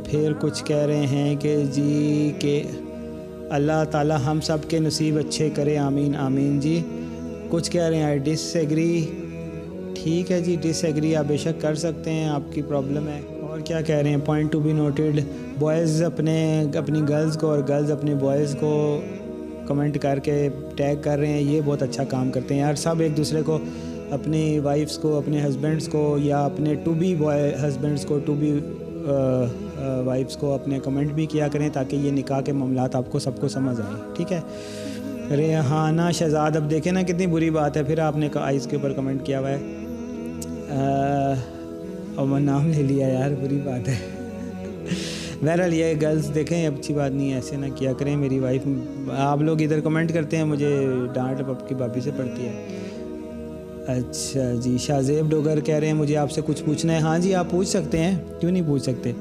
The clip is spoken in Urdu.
پھر کچھ کہہ رہے ہیں کہ جی کہ اللہ تعالی ہم سب کے نصیب اچھے کرے، آمین آمین جی. کچھ کہہ رہے ہیں آئی ڈس ایگری. ٹھیک ہے جی، ڈس ایگری آپ بے شک کر سکتے ہیں، آپ کی پرابلم ہے. اور کیا کہہ رہے ہیں، point to be noted, boys اپنی گرلز کو اور گرلز اپنے بوائز کو کمنٹ کر کے ٹیگ کر رہے ہیں. یہ بہت اچھا کام کرتے ہیں یار. سب ایک دوسرے کو، اپنی وائفس کو، اپنے ہسبینڈس کو، یا اپنے ٹو بی ہسبینڈس کو، ٹو بی وائفس کو اپنے کمنٹ بھی کیا کریں تاکہ یہ نکاح کے معاملات آپ کو سب کو سمجھ آئیں. ٹھیک ہے. ریحانہ شہزاد، اب دیکھیں نا کتنی بری بات ہے، پھر آپ نے آئس کے اوپر کمنٹ کیا ہوا ہے اور میں نام لے لیا یار، بری بات ہے. بہرحال یہ گرلز دیکھیں اچھی بات نہیں ہے، ایسے نہ کیا کریں. میری وائف، آپ لوگ ادھر کمنٹ کرتے ہیں، مجھے ڈانٹ پپ کی بھابھی سے پڑتی ہے. اچھا جی، شاہ زیب ڈوگر کہہ رہے ہیں مجھے آپ سے کچھ پوچھنا ہے. ہاں جی آپ پوچھ سکتے ہیں، کیوں نہیں پوچھ سکتے.